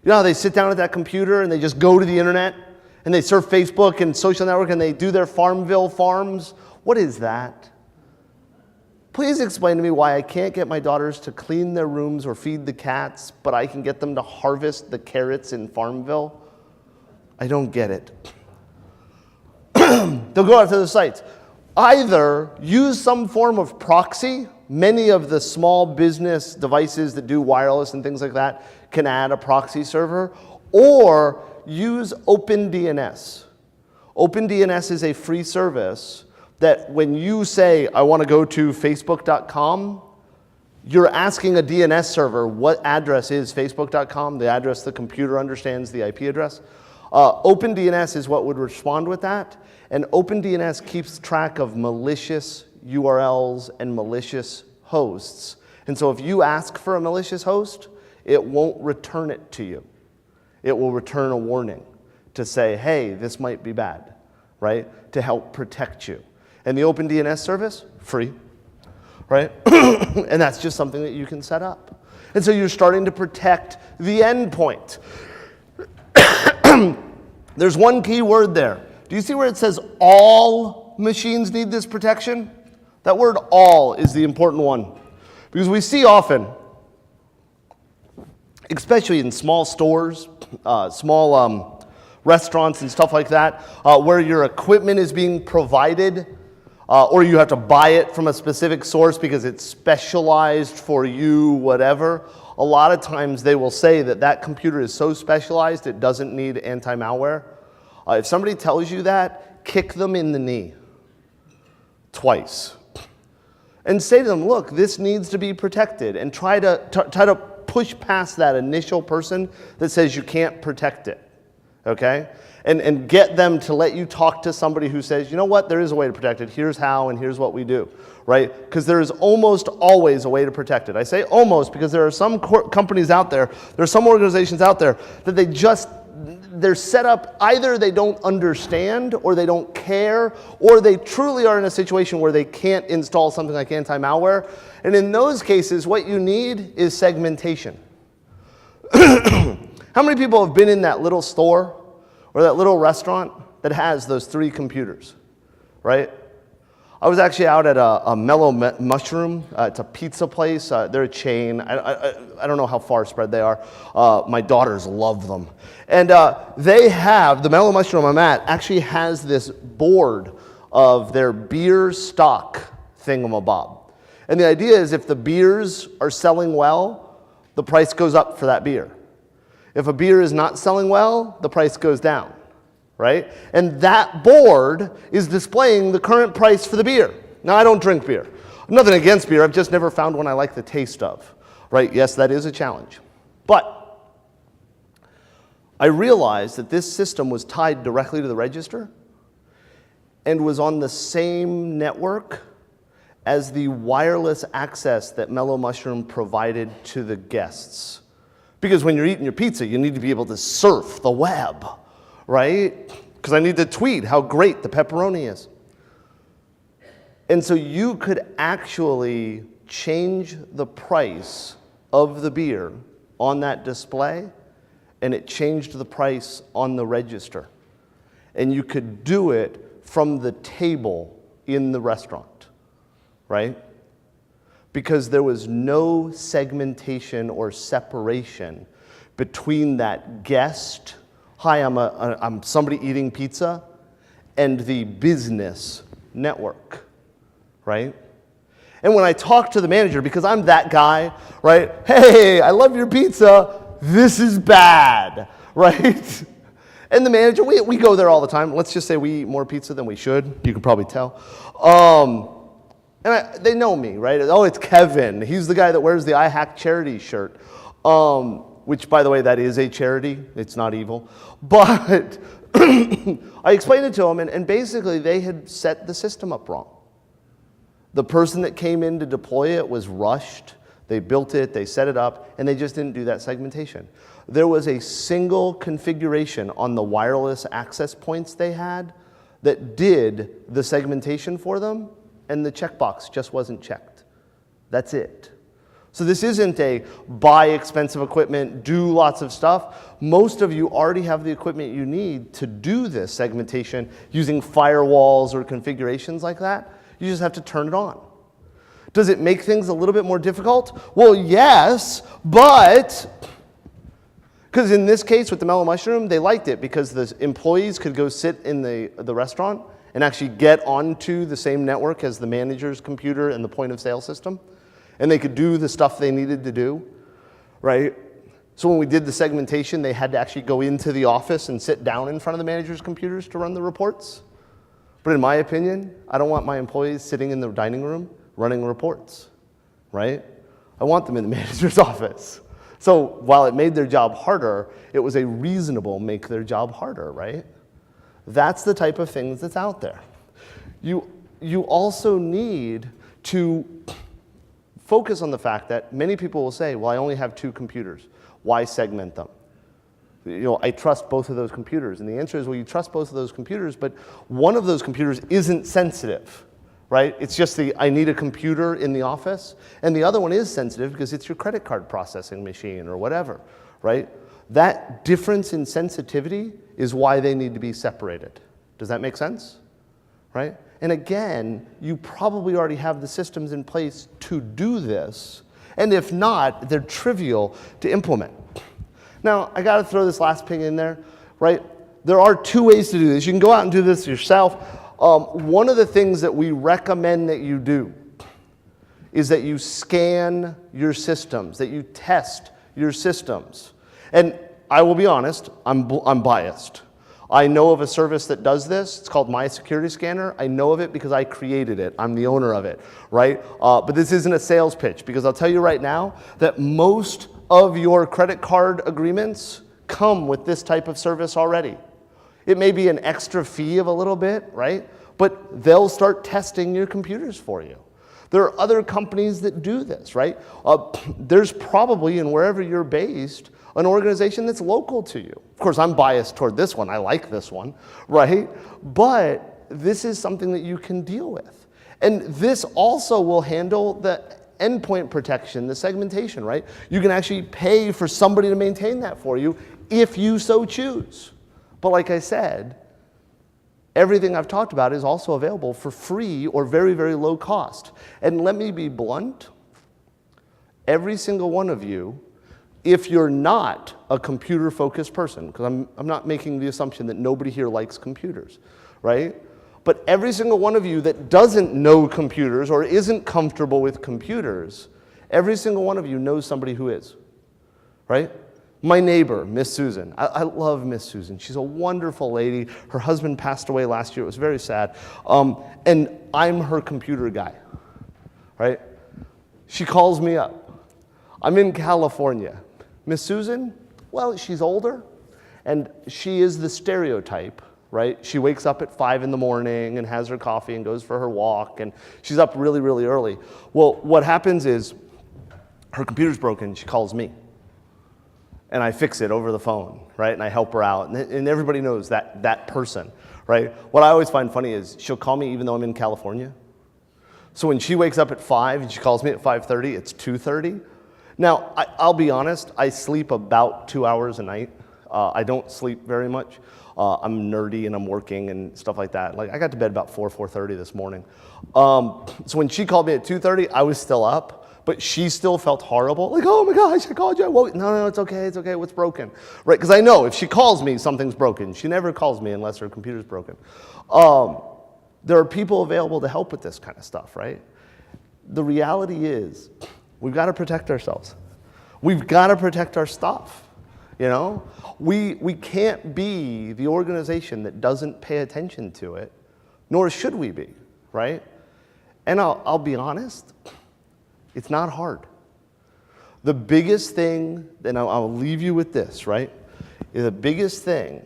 You know how they sit down at that computer and they just go to the internet and they surf Facebook and social network and they do their Farmville farms? What is that? Please explain to me why I can't get my daughters to clean their rooms or feed the cats, but I can get them to harvest the carrots in Farmville. I don't get it. They'll go out to the sites. Either use some form of proxy. Many of the small business devices that do wireless and things like that can add a proxy server, or use OpenDNS. OpenDNS is a free service that when you say, I want to go to facebook.com, you're asking a DNS server what address is facebook.com, the address the computer understands, the IP address. OpenDNS is what would respond with that, and OpenDNS keeps track of malicious URLs and malicious hosts. And so if you ask for a malicious host, it won't return it to you. It will return a warning to say, hey, this might be bad, right? To help protect you. And the OpenDNS service, free, right? And that's just something that you can set up. And so you're starting to protect the endpoint. There's one key word there. Do you see where it says all machines need this protection? That word all is the important one. Because we see often, especially in small stores, small restaurants and stuff like that, where your equipment is being provided, or you have to buy it from a specific source because it's specialized for you, whatever. A lot of times they will say that that computer is so specialized it doesn't need anti-malware. If somebody tells you that, kick them in the knee twice. And say to them, look, this needs to be protected, and try to push past that initial person that says you can't protect it, okay? And get them to let you talk to somebody who says, you know what, there is a way to protect it, here's how and here's what we do, right? Because there is almost always a way to protect it. I say almost because there are some companies out there, there are some organizations out there that they're set up, either they don't understand or they don't care, or they truly are in a situation where they can't install something like anti-malware. And in those cases, what you need is segmentation. How many people have been in that little store or that little restaurant that has those 3 computers, right? I was actually out at a Mellow Mushroom. It's a pizza place. They're a chain. I don't know how far spread they are. My daughters love them. And they have, the Mellow Mushroom I'm at actually has this board of their beer stock thingamabob. And the idea is if the beers are selling well, the price goes up for that beer. If a beer is not selling well, the price goes down. Right? And that board is displaying the current price for the beer. Now, I don't drink beer. Nothing against beer, I've just never found one I like the taste of. Right? Yes, that is a challenge. But I realized that this system was tied directly to the register and was on the same network as the wireless access that Mellow Mushroom provided to the guests. Because when you're eating your pizza, you need to be able to surf the web. Right? Because I need to tweet how great the pepperoni is. And so you could actually change the price of the beer on that display, and it changed the price on the register. And you could do it from the table in the restaurant, right? Because there was no segmentation or separation between that guest, hi, I'm somebody eating pizza, and the business network, right? And when I talk to the manager, because I'm that guy, right? Hey, I love your pizza. This is bad, right? And the manager, we go there all the time. Let's just say we eat more pizza than we should. You can probably tell. They know me, right? Oh, it's Kevin. He's the guy that wears the I Hack Charity shirt. Which, by the way, that is a charity. It's not evil. But I explained it to them, and basically they had set the system up wrong. The person that came in to deploy it was rushed. They built it, they set it up, and they just didn't do that segmentation. There was a single configuration on the wireless access points they had that did the segmentation for them, and the checkbox just wasn't checked. That's it. So this isn't a buy expensive equipment, do lots of stuff. Most of you already have the equipment you need to do this segmentation using firewalls or configurations like that. You just have to turn it on. Does it make things a little bit more difficult? Well, yes, but because in this case with the Mellow Mushroom, they liked it because the employees could go sit in the restaurant and actually get onto the same network as the manager's computer and the point of sale system. And they could do the stuff they needed to do, right? So when we did the segmentation, they had to actually go into the office and sit down in front of the manager's computers to run the reports. But in my opinion, I don't want my employees sitting in the dining room running reports, right? I want them in the manager's office. So while it made their job harder, it was a reasonable make their job harder, right? That's the type of things that's out there. You also need to focus on the fact that many people will say, well, I only have 2 computers. Why segment them? I trust both of those computers. And the answer is, well, you trust both of those computers, but one of those computers isn't sensitive, right? It's just I need a computer in the office. And the other one is sensitive because it's your credit card processing machine or whatever, right? That difference in sensitivity is why they need to be separated. Does that make sense? Right? And again, you probably already have the systems in place to do this. And if not, they're trivial to implement. Now, I got to throw this last thing in there, right? There are 2 ways to do this. You can go out and do this yourself. One of the things that we recommend that you do is that you scan your systems, that you test your systems. And I will be honest, I'm biased. I know of a service that does this. It's called My Security Scanner. I know of it because I created it. I'm the owner of it, right? But this isn't a sales pitch because I'll tell you right now that most of your credit card agreements come with this type of service already. It may be an extra fee of a little bit, right? But they'll start testing your computers for you. There are other companies that do this, right? There's probably, in wherever you're based, an organization that's local to you. Of course, I'm biased toward this one. I like this one, right? But this is something that you can deal with. And this also will handle the endpoint protection, the segmentation, right? You can actually pay for somebody to maintain that for you if you so choose. But like I said, everything I've talked about is also available for free or very, very low cost. And let me be blunt, every single one of you, if you're not a computer-focused person, because I'm not making the assumption that nobody here likes computers, right? But every single one of you that doesn't know computers or isn't comfortable with computers, every single one of you knows somebody who is, right? My neighbor, Miss Susan. I love Miss Susan. She's a wonderful lady. Her husband passed away last year. It was very sad. And I'm her computer guy, right? She calls me up. I'm in California. Miss Susan, well, she's older, and she is the stereotype, right? She wakes up at 5 in the morning and has her coffee and goes for her walk, and she's up really, really early. Well, what happens is her computer's broken. She calls me. And I fix it over the phone, right? And I help her out. And everybody knows that person, right? What I always find funny is she'll call me even though I'm in California. So when she wakes up at 5 and she calls me at 5:30, it's 2:30. Now, I'll be honest, I sleep about 2 hours a night. I don't sleep very much. I'm nerdy and I'm working and stuff like that. Like I got to bed about 4:30 this morning. So when she called me at 2:30, I was still up. But she still felt horrible. Like, oh my gosh, I called you. No, it's okay, what's broken? Right, because I know if she calls me, something's broken. She never calls me unless her computer's broken. There are people available to help with this kind of stuff, right? The reality is, we've got to protect ourselves. We've got to protect our stuff, you know? We can't be the organization that doesn't pay attention to it, nor should we be, right? And I'll be honest, it's not hard. The biggest thing, and I'll leave you with this, right? The biggest thing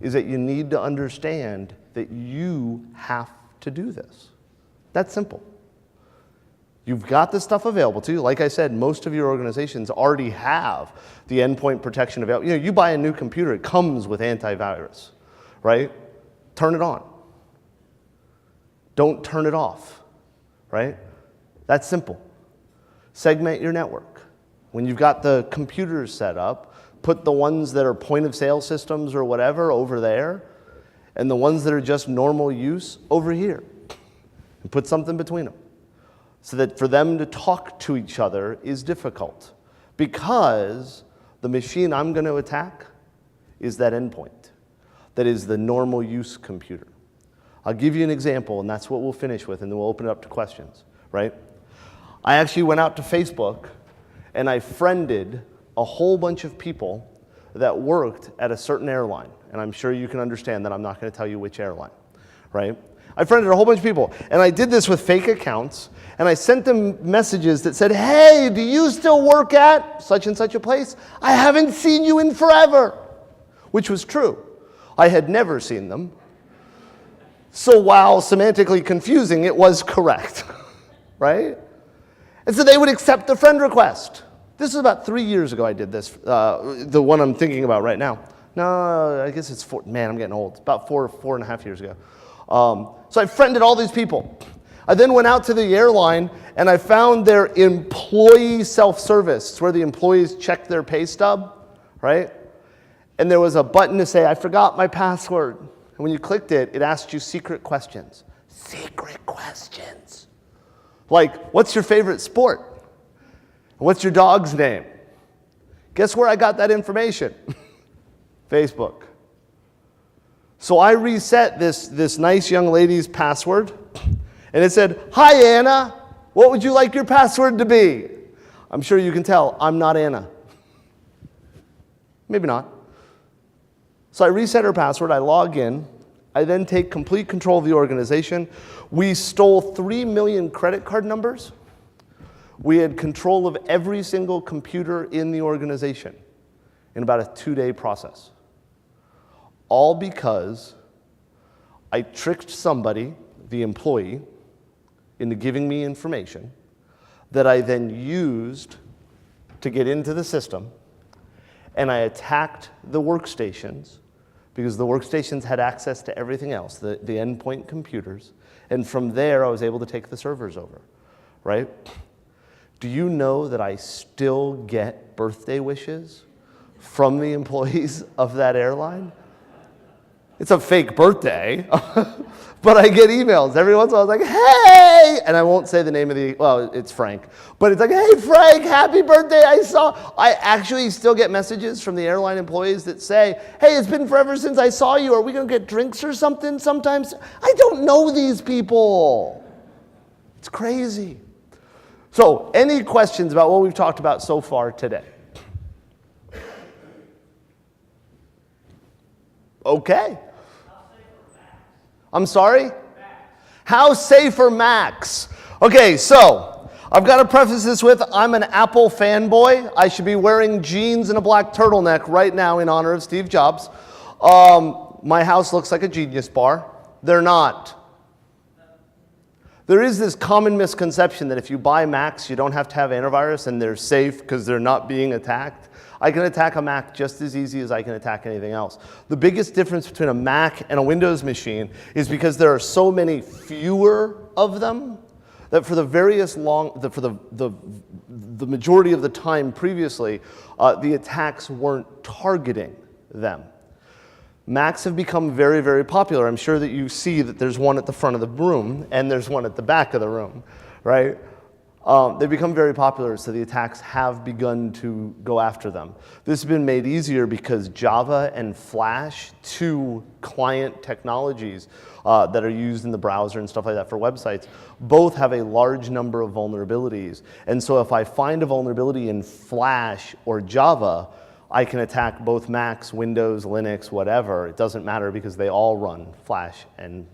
is that you need to understand that you have to do this. That's simple. You've got this stuff available to you. Like I said, most of your organizations already have the endpoint protection available. You know, you buy a new computer, it comes with antivirus, right? Turn it on. Don't turn it off, right? That's simple. Segment your network. When you've got the computers set up, put the ones that are point of sale systems or whatever over there, and the ones that are just normal use over here. And put something between them. So that for them to talk to each other is difficult. Because the machine I'm going to attack is that endpoint. That is the normal use computer. I'll give you an example, and that's what we'll finish with, and then we'll open it up to questions, right? I actually went out to Facebook and I friended a whole bunch of people that worked at a certain airline. And I'm sure you can understand that I'm not going to tell you which airline, right? I friended a whole bunch of people. And I did this with fake accounts. And I sent them messages that said, hey, do you still work at such and such a place? I haven't seen you in forever. Which was true. I had never seen them. So while semantically confusing, it was correct, right? And so they would accept the friend request. This is about 3 years ago I did this, the one I'm thinking about right now. No, I guess it's 4, man, I'm getting old. It's about 4.5 years ago. So I friended all these people. I then went out to the airline and I found their employee self-service, where the employees check their pay stub, right? And there was a button to say, I forgot my password. And when you clicked it, it asked you secret questions. Secret questions. Like, what's your favorite sport? What's your dog's name? Guess where I got that information? Facebook. So I reset this nice young lady's password, and it said, hi, Anna. What would you like your password to be? I'm sure you can tell I'm not Anna. Maybe not. So I reset her password. I log in. I then take complete control of the organization. We stole 3 million credit card numbers. We had control of every single computer in the organization in about a 2-day process. All because I tricked somebody, the employee, into giving me information that I then used to get into the system, and I attacked the workstations because the workstations had access to everything else, the endpoint computers, and from there I was able to take the servers over, right? Do you know that I still get birthday wishes from the employees of that airline? It's a fake birthday, but I get emails every once in a while. It's like, hey, and I won't say the name of well, it's Frank, but it's like, hey, Frank, happy birthday. I actually still get messages from the airline employees that say, hey, it's been forever since I saw you. Are we going to get drinks or something sometimes? I don't know these people. It's crazy. So, any questions about what we've talked about so far today? Okay. I'm sorry? How safe are Macs? Okay, so I've got to preface this with I'm an Apple fanboy. I should be wearing jeans and a black turtleneck right now in honor of Steve Jobs. My house looks like a Genius bar. They're not. There is this common misconception that if you buy Macs, you don't have to have antivirus and they're safe because they're not being attacked. I can attack a Mac just as easy as I can attack anything else. The biggest difference between a Mac and a Windows machine is because there are so many fewer of them that for the majority of the time previously, the attacks weren't targeting them. Macs have become very, very popular. I'm sure that you see that there's one at the front of the room and there's one at the back of the room, right? They've become very popular, so the attacks have begun to go after them. This has been made easier because Java and Flash, two client technologies that are used in the browser and stuff like that for websites, both have a large number of vulnerabilities. And so if I find a vulnerability in Flash or Java, I can attack both Macs, Windows, Linux, whatever. It doesn't matter because they all run Flash and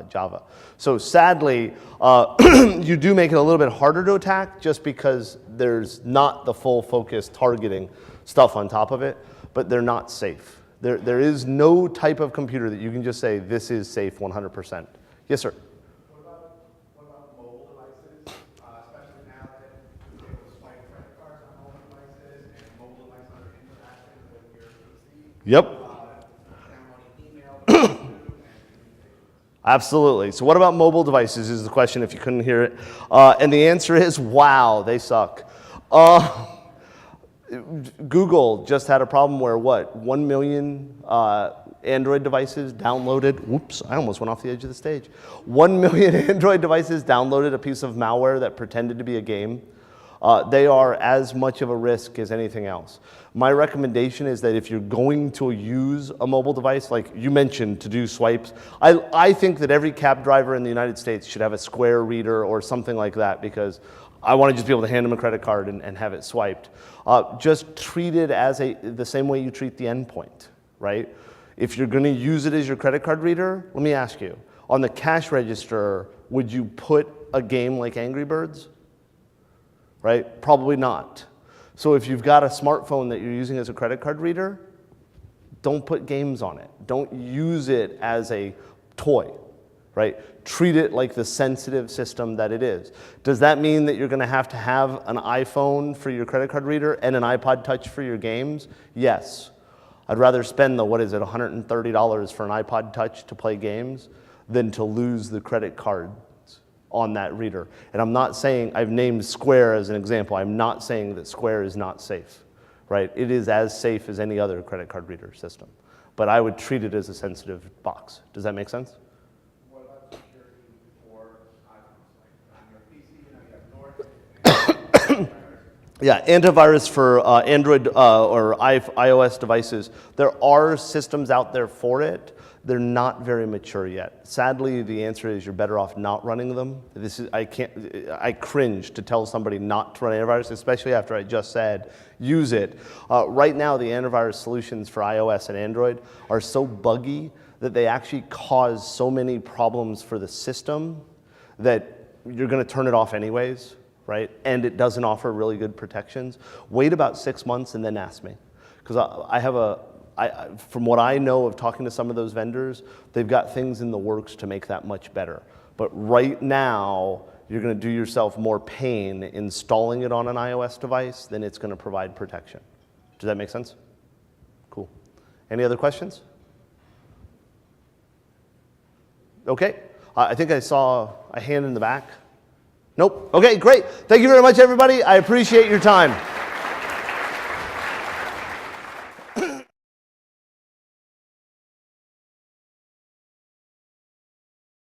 Java. So sadly, you do make it a little bit harder to attack just because there's not the full focus targeting stuff on top of it, but they're not safe. There is no type of computer that you can just say, this is safe 100%. Yes, sir? What about mobile devices, especially now that you're able to swipe credit cards on mobile devices and mobile devices are interacting with your PC? Yep. Absolutely. So what about mobile devices is the question if you couldn't hear it. And the answer is, wow, they suck. Google just had a problem where 1 million Android devices downloaded, whoops, I almost went off the edge of the stage. 1 million Android devices downloaded a piece of malware that pretended to be a game. They are as much of a risk as anything else. My recommendation is that if you're going to use a mobile device, like you mentioned, to do swipes, I think that every cab driver in the United States should have a Square reader or something like that because I want to just be able to hand them a credit card and have it swiped. Just treat it as the same way you treat the endpoint, right? If you're going to use it as your credit card reader, let me ask you, on the cash register, would you put a game like Angry Birds? Right? Probably not. So if you've got a smartphone that you're using as a credit card reader, don't put games on it. Don't use it as a toy, right? Treat it like the sensitive system that it is. Does that mean that you're going to have an iPhone for your credit card reader and an iPod Touch for your games? Yes. I'd rather spend $130 for an iPod Touch to play games than to lose the credit card on that reader. And I'm not saying, I've named Square as an example, I'm not saying that Square is not safe, right? It is as safe as any other credit card reader system. But I would treat it as a sensitive box. Does that make sense? What about security for iPhones? Like on your PC, you have Norton. Yeah, antivirus for Android or iOS devices. There are systems out there for it. They're not very mature yet. Sadly, the answer is you're better off not running them. I cringe to tell somebody not to run antivirus, especially after I just said use it. Right now, the antivirus solutions for iOS and Android are so buggy that they actually cause so many problems for the system that you're going to turn it off anyways, right? And it doesn't offer really good protections. Wait about 6 months and then ask me, because from what I know of talking to some of those vendors, they've got things in the works to make that much better. But right now, you're going to do yourself more pain installing it on an iOS device than it's going to provide protection. Does that make sense? Cool. Any other questions? Okay. I think I saw a hand in the back. Nope. Okay, great. Thank you very much, everybody. I appreciate your time.